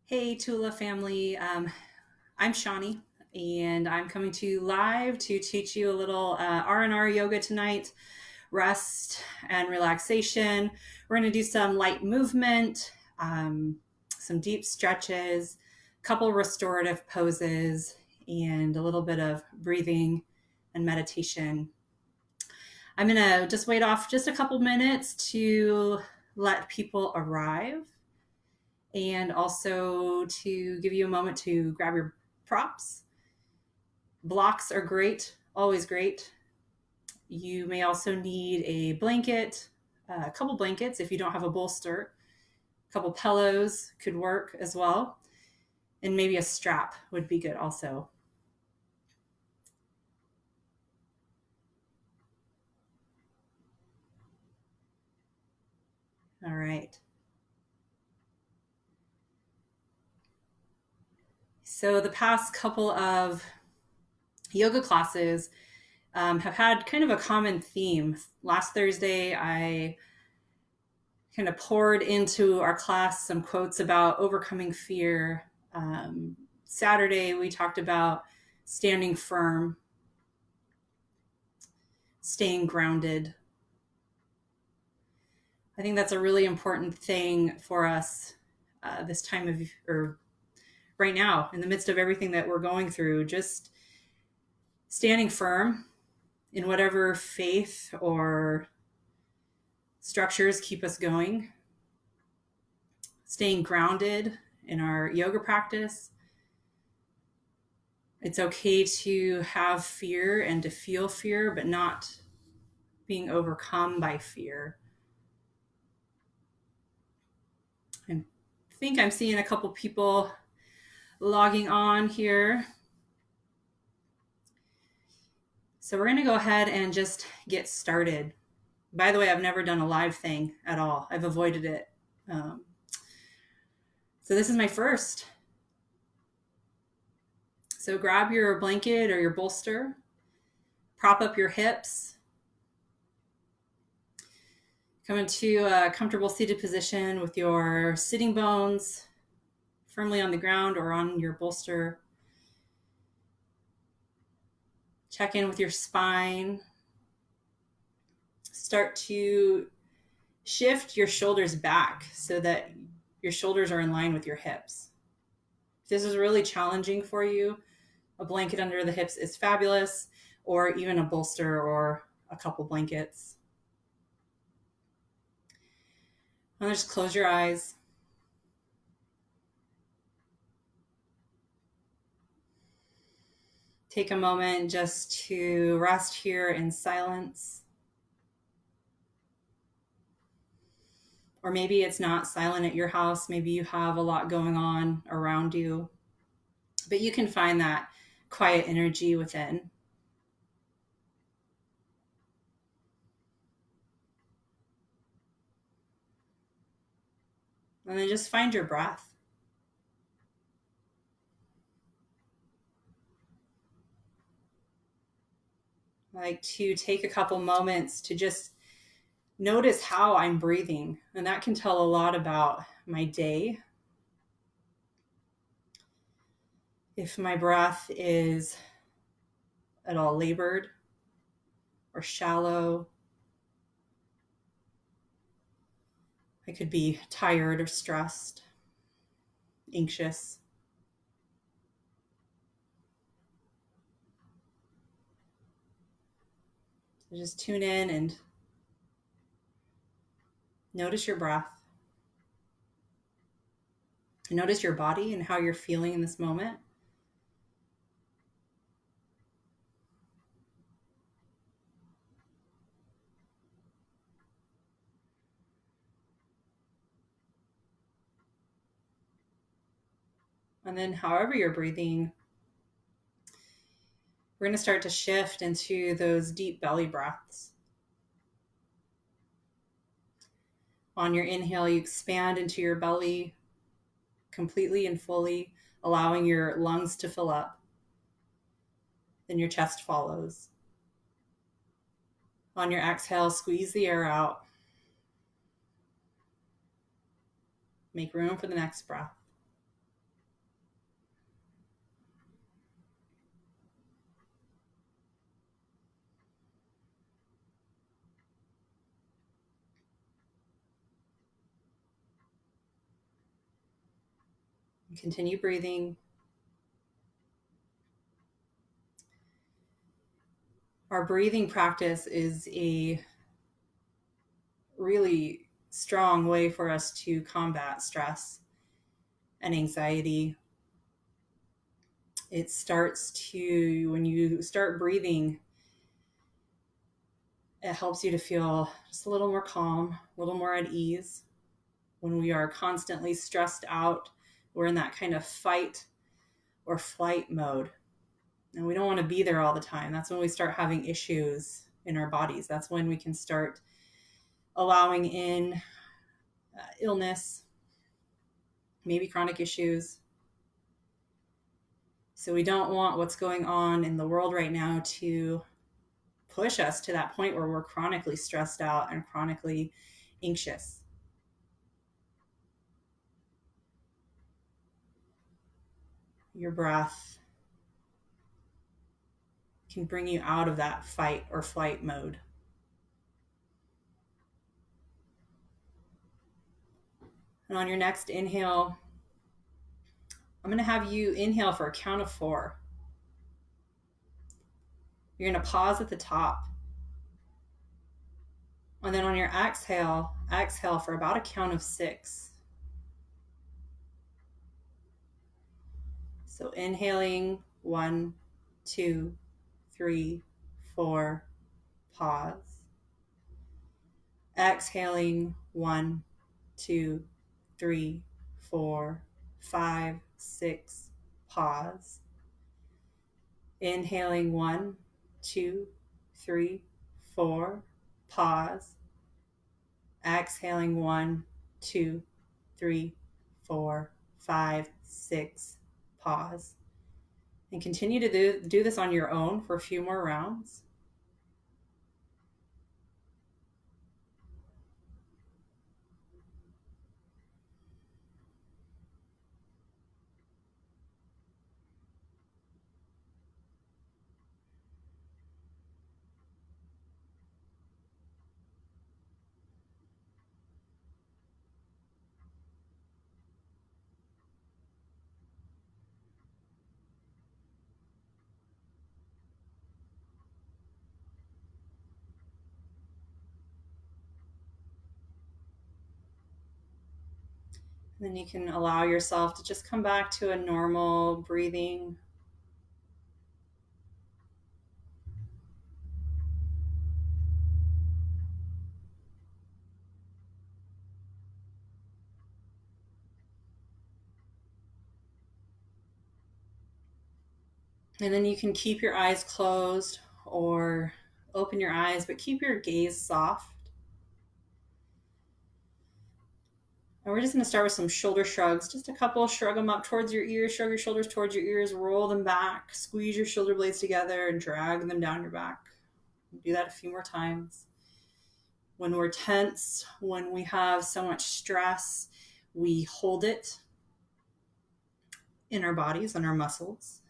Hey, Tula family. I'm Shawnee, and I'm coming to you live to teach you a little R&R yoga tonight, rest and relaxation. We're going to do some light movement, some deep stretches, a couple restorative poses, and a little bit of breathing and meditation. I'm going to just wait off just a couple minutes to let people arrive and also to give you a moment to grab your props. Blocks are great, always great. You may also need a blanket, a couple blankets if you don't have a bolster. A couple pillows could work as well. And maybe a strap would be good also. All right. So the past couple of yoga classes have had kind of a common theme. Last Thursday, I kind of poured into our class some quotes about overcoming fear. Saturday, we talked about standing firm, staying grounded. I think that's a really important thing for us this time of, or right now, in the midst of everything that we're going through, just standing firm in whatever faith or structures keep us going, staying grounded in our yoga practice. It's okay to have fear and to feel fear, but not being overcome by fear. I think I'm seeing a couple people logging on here. So we're going to go ahead and just get started. By the way, I've never done a live thing at all. I've avoided it. So this is my first. So grab your blanket or your bolster, prop up your hips, come into a comfortable seated position with your sitting bones firmly on the ground or on your bolster. Check in with your spine. Start to shift your shoulders back so that your shoulders are in line with your hips. If this is really challenging for you, a blanket under the hips is fabulous, or even a bolster or a couple blankets. And just close your eyes. Take a moment just to rest here in silence. Or maybe it's not silent at your house. Maybe you have a lot going on around you. But you can find that quiet energy within. And then just find your breath. Like to take a couple moments to just notice how I'm breathing. And that can tell a lot about my day. If my breath is at all labored or shallow, I could be tired or stressed, anxious. So just tune in and notice your breath. Notice your body and how you're feeling in this moment. And then however you're breathing, we're going to start to shift into those deep belly breaths. On your inhale, you expand into your belly completely and fully, allowing your lungs to fill up. Then your chest follows. On your exhale, squeeze the air out. Make room for the next breath. Continue breathing. Our breathing practice is a really strong way for us to combat stress and anxiety. It starts to, when you start breathing, it helps you to feel just a little more calm, a little more at ease. When we are constantly stressed out, we're in that kind of fight or flight mode. And we don't want to be there all the time. That's when we start having issues in our bodies. That's when we can start allowing in illness, maybe chronic issues. So we don't want what's going on in the world right now to push us to that point where we're chronically stressed out and chronically anxious. Your breath can bring you out of that fight or flight mode. And on your next inhale, I'm going to have you inhale for a count of 4. You're going to pause at the top. And then on your exhale for about a count of 6. So inhaling 1, 2, 3, 4, pause. Exhaling 1, 2, 3, 4, 5, 6, pause. Inhaling 1, 2, 3, 4, pause. Exhaling 1, 2, 3, 4, 5, 6, pause. And continue to do this on your own for a few more rounds. Then you can allow yourself to just come back to a normal breathing. And then you can keep your eyes closed or open your eyes, but keep your gaze soft. And we're just going to start with some shoulder shrugs. Just a couple, shrug them up towards your ears, shrug your shoulders towards your ears, roll them back, squeeze your shoulder blades together and drag them down your back. Do that a few more times. When we're tense, when we have so much stress, we hold it in our bodies and our muscles.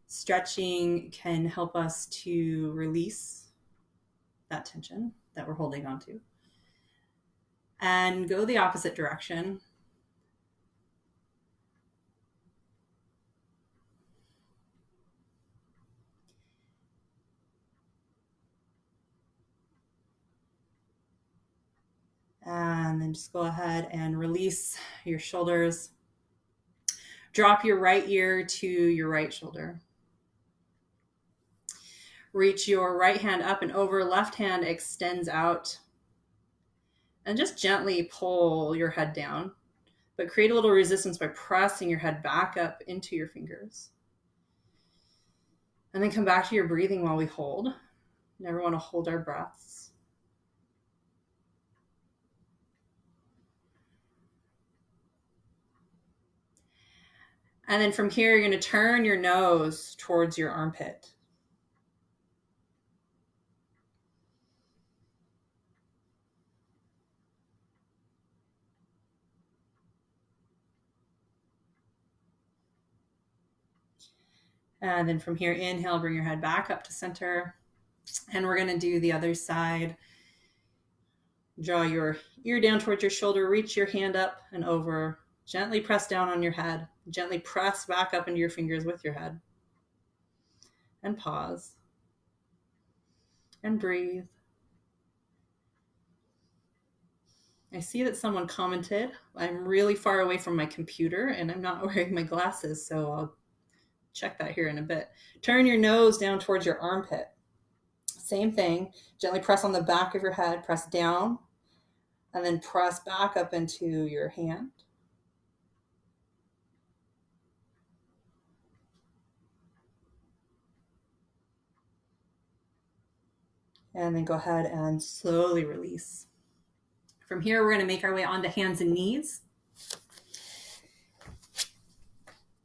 Stretching can help us to release that tension that we're holding on to. And go the opposite direction. And then just go ahead and release your shoulders. Drop your right ear to your right shoulder. Reach your right hand up and over, left hand extends out. And just gently pull your head down, but create a little resistance by pressing your head back up into your fingers. And then come back to your breathing while we hold. Never want to hold our breaths. And then from here, you're going to turn your nose towards your armpit. And then from here, inhale, bring your head back up to center. And we're going to do the other side. Draw your ear down towards your shoulder, reach your hand up and over, Gently press down on your head. Gently press back up into your fingers with your head. And pause. And breathe. I see that someone commented, I'm really far away from my computer and I'm not wearing my glasses, so I'll check that here in a bit. Turn your nose down towards your armpit. Same thing. Gently press on the back of your head, press down, and then press back up into your hand. And then go ahead and slowly release. From here, we're going to make our way onto hands and knees.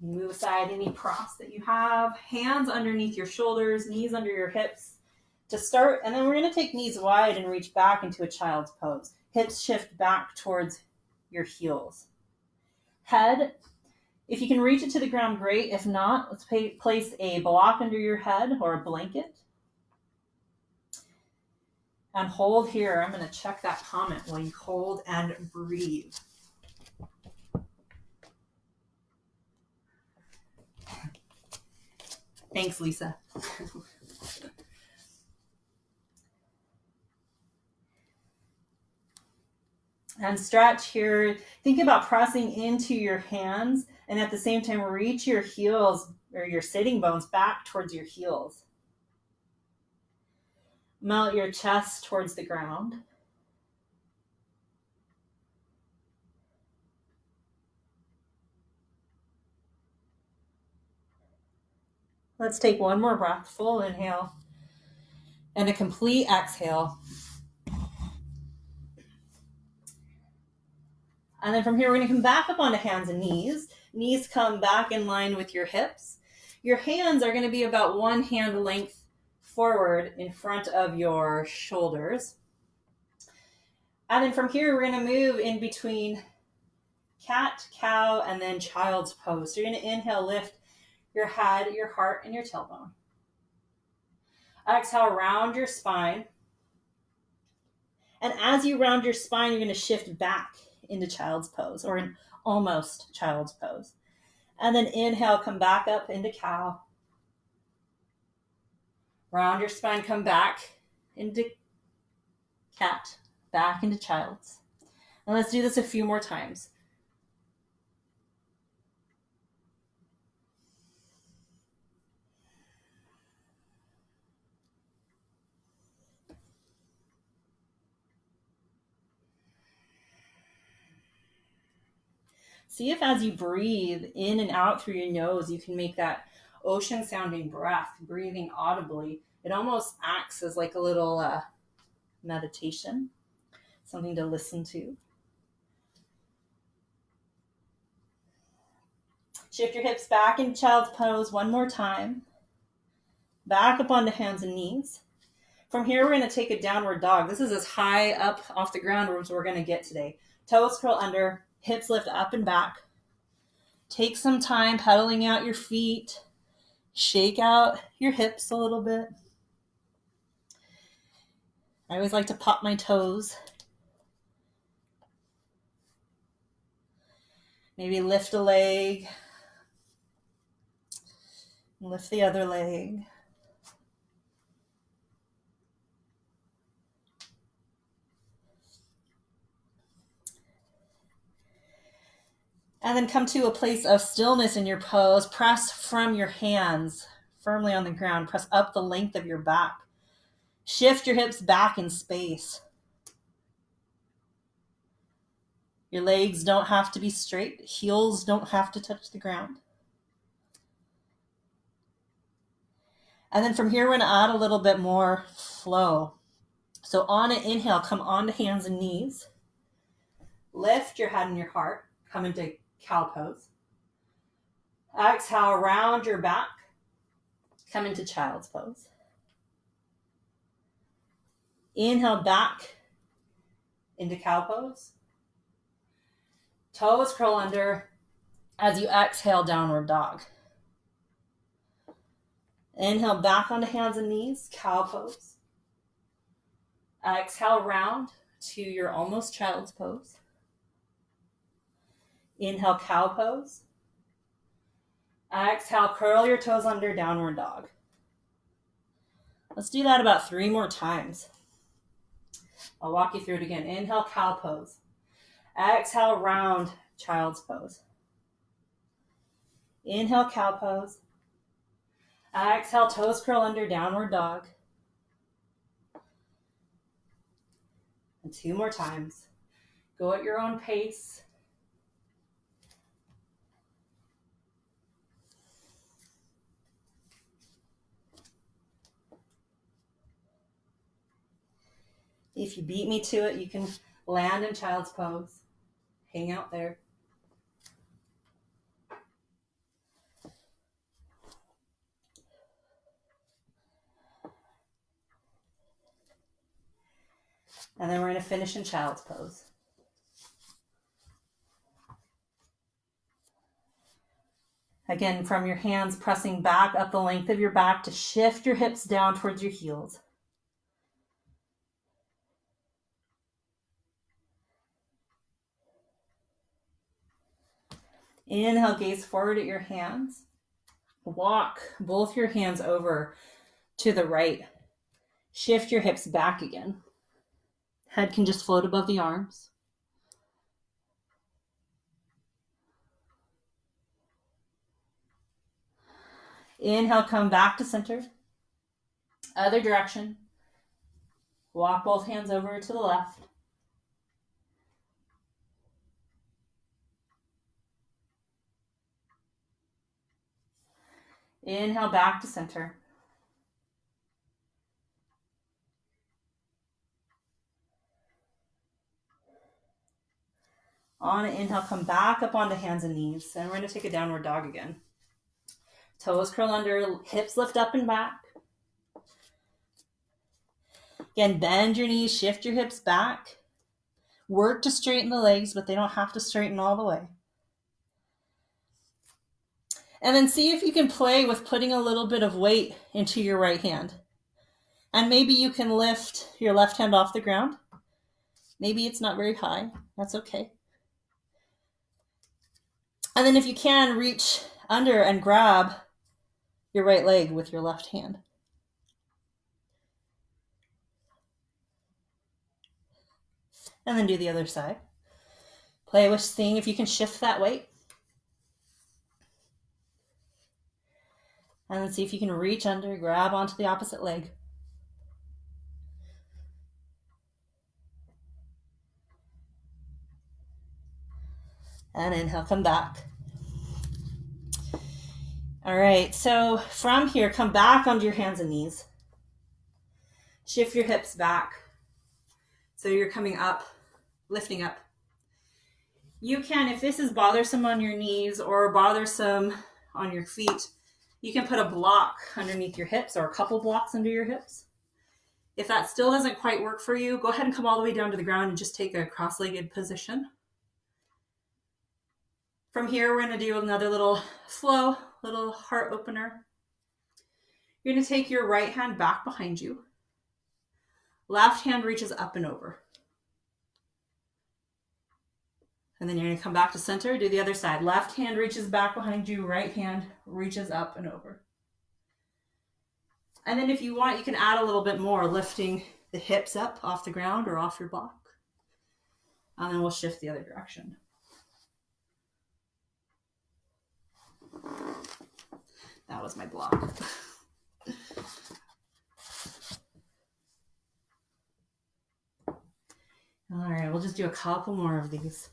Move aside any props that you have. Hands underneath your shoulders, knees under your hips to start. And then we're going to take knees wide and reach back into a child's pose. Hips shift back towards your heels. Head, if you can reach it to the ground, great. If not, let's place a block under your head or a blanket. And hold here. I'm going to check that comment while you hold and breathe. Thanks, Lisa. And stretch here. Think about pressing into your hands and at the same time reach your heels or your sitting bones back towards your heels. Melt your chest towards the ground. Let's take one more breath, full inhale, and a complete exhale. And then from here, we're going to come back up onto hands and knees. Knees come back in line with your hips. Your hands are going to be about one hand length forward in front of your shoulders. And then from here, we're going to move in between cat, cow, and then child's pose. So you're going to inhale, lift your head, your heart, and your tailbone. Exhale, round your spine. And as you round your spine, you're going to shift back into child's pose or an almost child's pose. And then inhale, come back up into cow. Round your spine, come back into cat, back into child's. And let's do this a few more times. See if as you breathe in and out through your nose, you can make that ocean sounding breath, breathing audibly. It almost acts as like a little meditation, something to listen to. Shift your hips back into child's pose one more time. Back up onto hands and knees. From here, we're going to take a downward dog. This is as high up off the ground as we're going to get today. Toes curl under, hips lift up and back. Take some time pedaling out your feet. Shake out your hips a little bit. I always like to pop my toes. Maybe lift a leg. Lift the other leg. And then come to a place of stillness in your pose. Press from your hands firmly on the ground. Press up the length of your back. Shift your hips back in space. Your legs don't have to be straight. Heels don't have to touch the ground. And then from here, we're going to add a little bit more flow. So on an inhale, come onto hands and knees. Lift your head and your heart. Come into cow pose. Exhale, round your back. Come into child's pose. Inhale back into cow pose. Toes curl under as you exhale, downward dog. Inhale back onto hands and knees, cow pose. Exhale, round to your almost child's pose. Inhale, cow pose. Exhale, curl your toes under, downward dog. Let's do that about 3 more times. I'll walk you through it again. Inhale, cow pose. Exhale, round child's pose. Inhale, cow pose. Exhale, toes curl under, downward dog. And 2 more times. Go at your own pace. If you beat me to it, you can land in child's pose. Hang out there. And then we're going to finish in child's pose. Again, from your hands, pressing back up the length of your back to shift your hips down towards your heels. Inhale, gaze forward at your hands. Walk both your hands over to the right. Shift your hips back again. Head can just float above the arms. Inhale, come back to center. Other direction. Walk both hands over to the left. Inhale, back to center. On an inhale, come back up onto hands and knees. And we're going to take a downward dog again. Toes curl under, hips lift up and back. Again, bend your knees, shift your hips back. Work to straighten the legs, but they don't have to straighten all the way. And then see if you can play with putting a little bit of weight into your right hand. And maybe you can lift your left hand off the ground. Maybe it's not very high. That's okay. And then if you can, reach under and grab your right leg with your left hand. And then do the other side. Play with seeing if you can shift that weight. And then see if you can reach under, grab onto the opposite leg. And inhale, come back. All right, so from here, come back onto your hands and knees. Shift your hips back. So you're coming up, lifting up. You can, if this is bothersome on your knees or bothersome on your feet, you can put a block underneath your hips or a couple blocks under your hips. If that still doesn't quite work for you, go ahead and come all the way down to the ground and just take a cross-legged position. From here, we're going to do another little flow, little heart opener. You're going to take your right hand back behind you. Left hand reaches up and over. And then you're going to come back to center, do the other side. Left hand reaches back behind you, right hand reaches up and over. And then if you want, you can add a little bit more, lifting the hips up off the ground or off your block. And then we'll shift the other direction. That was my block. All right, we'll just do a couple more of these.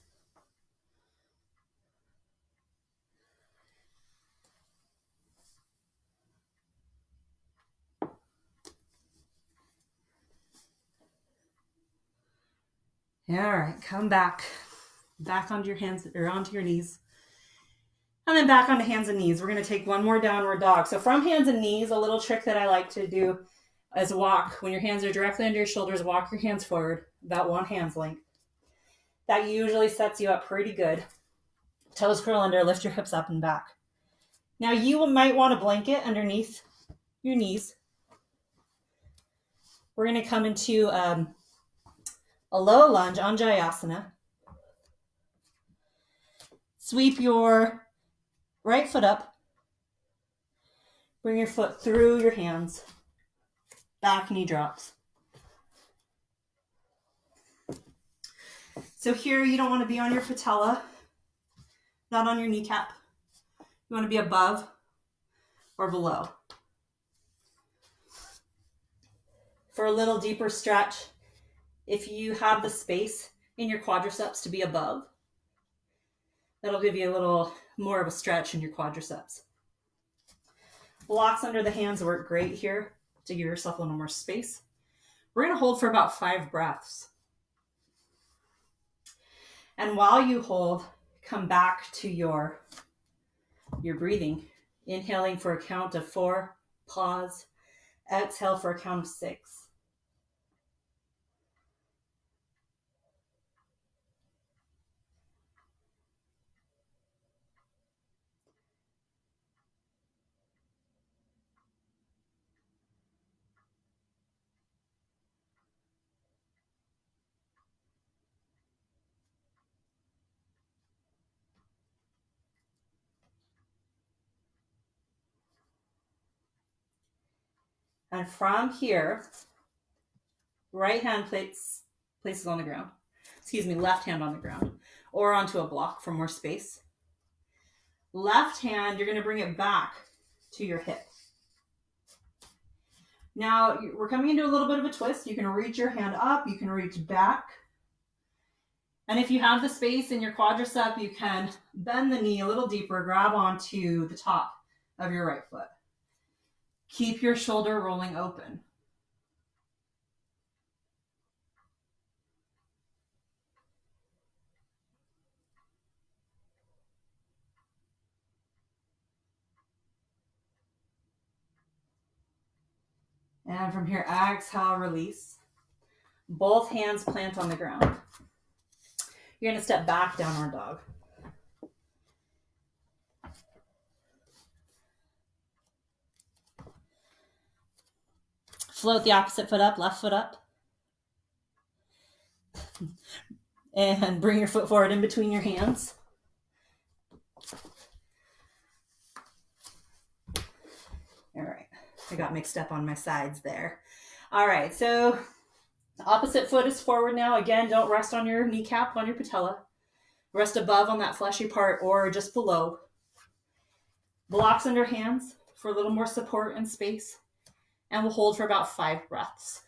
All right, come back onto your hands or onto your knees. And then back onto hands and knees. We're going to take one more downward dog. So from hands and knees, a little trick that I like to do is walk. When your hands are directly under your shoulders, walk your hands forward, about one hand's length. That usually sets you up pretty good. Toes curl under, lift your hips up and back. Now you might want a blanket underneath your knees. We're going to come into a low lunge, Anjayasana. Sweep your right foot up. Bring your foot through your hands. Back knee drops. So here you don't want to be on your patella, not on your kneecap. You want to be above or below. For a little deeper stretch, if you have the space in your quadriceps to be above, that'll give you a little more of a stretch in your quadriceps. Blocks under the hands work great here to give yourself a little more space. We're going to hold for about 5 breaths. And while you hold, come back to your breathing. Inhaling for a count of 4, pause. Exhale for a count of 6. And from here, right hand places on the ground. Left hand on the ground or onto a block for more space. Left hand, you're going to bring it back to your hip. Now, we're coming into a little bit of a twist. You can reach your hand up, you can reach back. And if you have the space in your quadricep, you can bend the knee a little deeper, grab onto the top of your right foot. Keep your shoulder rolling open. And from here, exhale, release. Both hands plant on the ground. You're going to step back, downward dog. Float the opposite foot up, left foot up. And bring your foot forward in between your hands. All right, I got mixed up on my sides there. All right, so the opposite foot is forward now. Again, don't rest on your kneecap, on your patella. Rest above on that fleshy part or just below. Blocks under hands for a little more support and space. And we'll hold for about 5 breaths.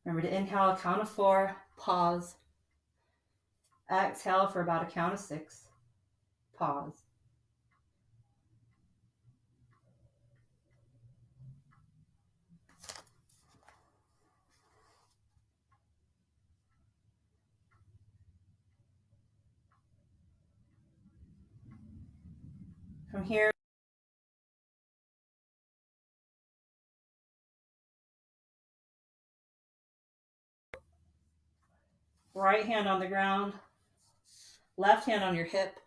Remember to inhale, count of 4, pause. Exhale for about a count of 6, pause. From here, right hand on the ground, left hand on your hip.